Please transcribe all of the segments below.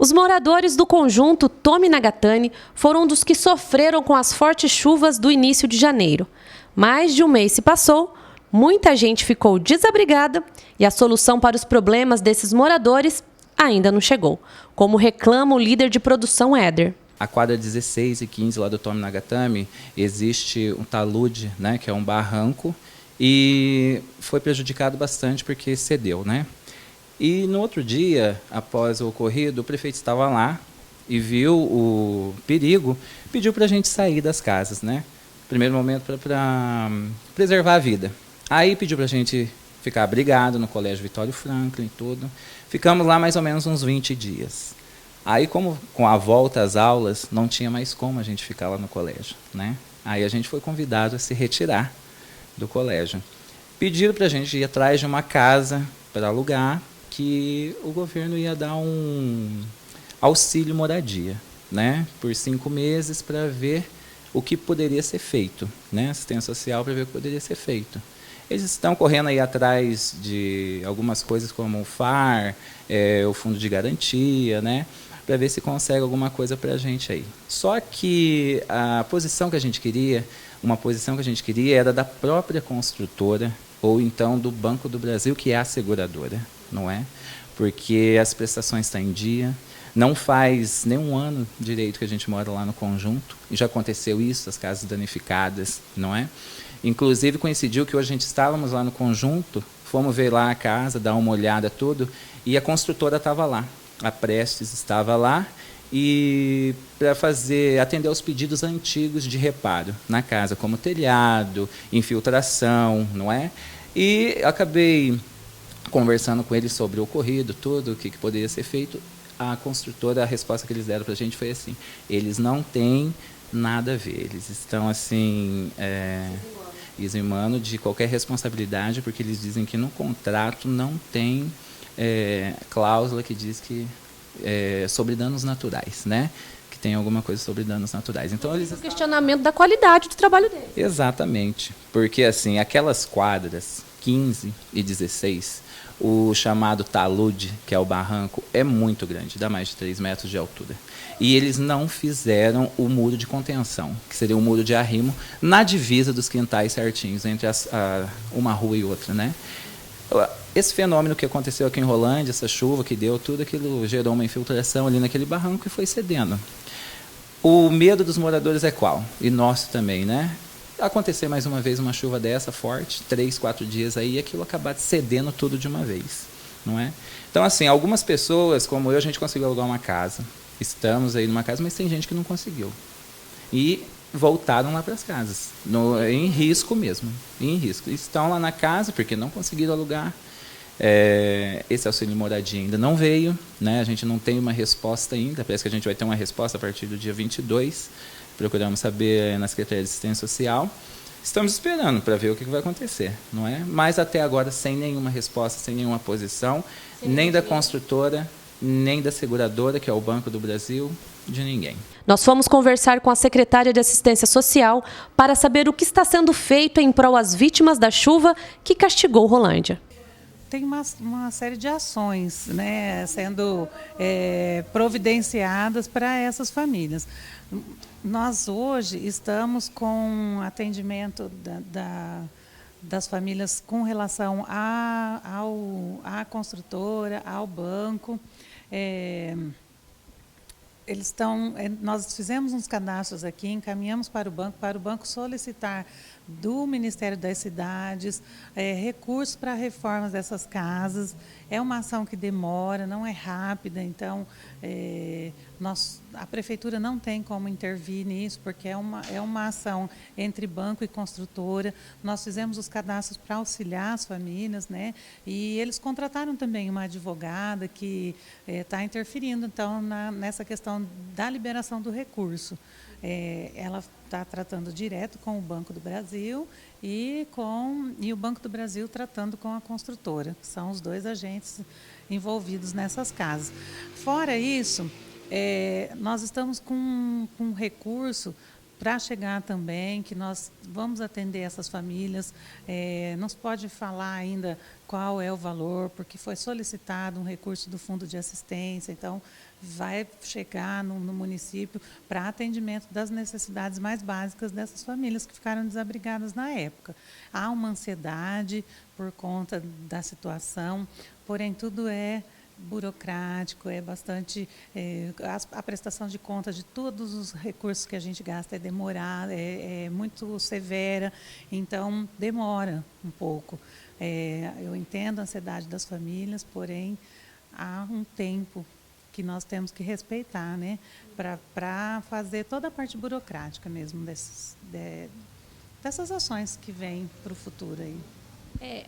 Os moradores do conjunto Tomi Nagatani foram um dos que sofreram com as fortes chuvas do início de janeiro. Mais de um mês se passou, muita gente ficou desabrigada e a solução para os problemas desses moradores ainda não chegou, como reclama o líder de produção Éder. A quadra 16 e 15 lá do Tomi Nagatani existe um talude, né, que é um barranco, e foi prejudicado bastante porque cedeu, né? E no outro dia, após o ocorrido, o prefeito estava lá e viu o perigo, pediu para a gente sair das casas, né? Primeiro momento para preservar a vida. Aí pediu para a gente ficar abrigado no Colégio Vitório Franklin e tudo. Ficamos lá mais ou menos uns 20 dias. Aí, como com a volta às aulas, não tinha mais como a gente ficar lá no colégio, né? Aí a gente foi convidado a se retirar do colégio. Pediram para a gente ir atrás de uma casa para alugar, que o governo ia dar um auxílio moradia, né, por 5 meses para ver o que poderia ser feito, né, assistência social para ver o que poderia ser feito. Eles estão correndo aí atrás de algumas coisas como o FAR, o Fundo de Garantia, né, para ver se consegue alguma coisa para a gente aí. Só que a posição que a gente queria, uma posição que a gente queria era da própria construtora ou então do Banco do Brasil, que é a seguradora. Não é? Porque as prestações estão em dia, não faz nem um ano direito que a gente mora lá no conjunto, e já aconteceu isso, as casas danificadas, não é? Inclusive coincidiu que hoje a gente estávamos lá no conjunto, fomos ver lá a casa, dar uma olhada tudo, e a construtora estava lá, a Prestes estava lá, e para atender aos pedidos antigos de reparo na casa, como telhado, infiltração, não é? E acabei conversando com eles sobre o ocorrido, tudo, o que poderia ser feito. A construtora, a resposta que eles deram para a gente foi assim: eles não têm nada a ver, eles estão assim, eximando de qualquer responsabilidade, porque eles dizem que no contrato não tem cláusula que diz que sobre danos naturais, né? Que tem alguma coisa sobre danos naturais. Então eles o questionamento da qualidade do trabalho deles. Exatamente, porque assim, aquelas quadras 15 e 16, o chamado talude, que é o barranco, é muito grande, dá mais de 3 metros de altura. E eles não fizeram o muro de contenção, que seria um muro de arrimo, na divisa dos quintais certinhos, entre uma rua e outra, né? Esse fenômeno que aconteceu aqui em Rolândia, essa chuva que deu, tudo aquilo gerou uma infiltração ali naquele barranco e foi cedendo. O medo dos moradores é qual? E nosso também, né? Acontecer mais uma vez uma chuva dessa forte, 3, 4 dias aí, e aquilo acabar cedendo tudo de uma vez, não é? Então, assim, algumas pessoas, como eu, a gente conseguiu alugar uma casa. Estamos aí numa casa, mas tem gente que não conseguiu. E voltaram lá para as casas, em risco mesmo, em risco. Estão lá na casa porque não conseguiram alugar. Esse auxílio moradia ainda não veio, né? A gente não tem uma resposta ainda, parece que a gente vai ter uma resposta a partir do dia 22. Procuramos saber na Secretaria de Assistência Social. Estamos esperando para ver o que vai acontecer, não é? Mas até agora sem nenhuma resposta, sem nenhuma posição, nem da construtora, nem da seguradora, que é o Banco do Brasil, de ninguém. Nós fomos conversar com a secretária de Assistência Social para saber o que está sendo feito em prol às vítimas da chuva que castigou Rolândia. Tem uma série de ações, né, sendo providenciadas para essas famílias. Nós hoje estamos com atendimento das famílias com relação à construtora, ao banco. Nós fizemos uns cadastros aqui, encaminhamos para o banco solicitar do Ministério das Cidades recursos para reformas dessas casas. É uma ação que demora, não é rápida, então a Prefeitura não tem como intervir nisso, porque é uma ação entre banco e construtora. Nós fizemos os cadastros para auxiliar as famílias, né? E eles contrataram também uma advogada que está interferindo então, nessa questão da liberação do recurso. Ela está tratando direto com o Banco do Brasil e o Banco do Brasil tratando com a construtora, que são os dois agentes envolvidos nessas casas. Fora isso, nós estamos com um recurso para chegar também, que nós vamos atender essas famílias. Não se pode falar ainda qual é o valor, porque foi solicitado um recurso do Fundo de Assistência, então vai chegar no município para atendimento das necessidades mais básicas dessas famílias que ficaram desabrigadas na época. Há uma ansiedade por conta da situação, porém tudo é burocrático, é bastante a prestação de contas de todos os recursos que a gente gasta é demorada, é muito severa, então demora um pouco. Eu entendo a ansiedade das famílias, porém há um tempo que nós temos que respeitar, né, para fazer toda a parte burocrática mesmo dessas ações que vêm para o futuro aí.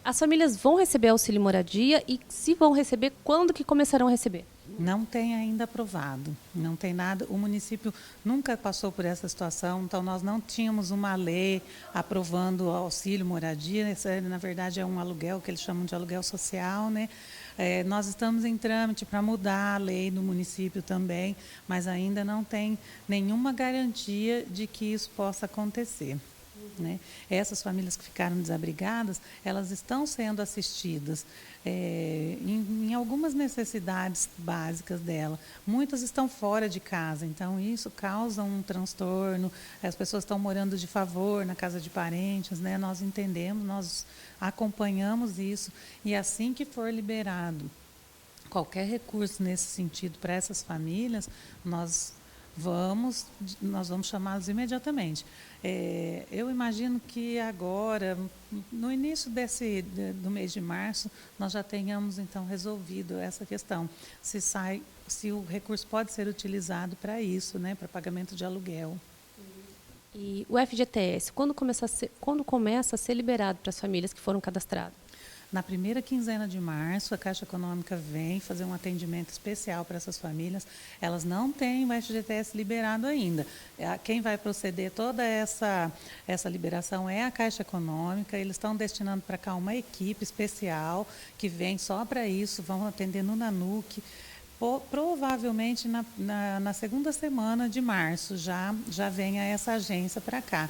As famílias vão receber auxílio moradia e, se vão receber, quando que começarão a receber? Não tem ainda aprovado, não tem nada. O município nunca passou por essa situação, então nós não tínhamos uma lei aprovando o auxílio moradia. Esse, na verdade, é um aluguel que eles chamam de aluguel social, né? Nós estamos em trâmite para mudar a lei no município também, mas ainda não tem nenhuma garantia de que isso possa acontecer. Né? Essas famílias que ficaram desabrigadas, elas estão sendo assistidas em algumas necessidades básicas dela. Muitas estão fora de casa, então isso causa um transtorno. As pessoas estão morando de favor na casa de parentes, né? Nós entendemos, nós acompanhamos isso e assim que for liberado qualquer recurso nesse sentido para essas famílias, nós vamos chamá-los imediatamente. Eu imagino que agora, no início do mês de março, nós já tenhamos então resolvido essa questão, se o recurso pode ser utilizado para isso, né, para pagamento de aluguel. E o FGTS, quando começa a ser liberado para as famílias que foram cadastradas? Na primeira quinzena de março, a Caixa Econômica vem fazer um atendimento especial para essas famílias. Elas não têm o FGTS liberado ainda. Quem vai proceder toda essa liberação é a Caixa Econômica. Eles estão destinando para cá uma equipe especial que vem só para isso, vão atender no NANUC. Provavelmente na segunda semana de março já venha essa agência para cá.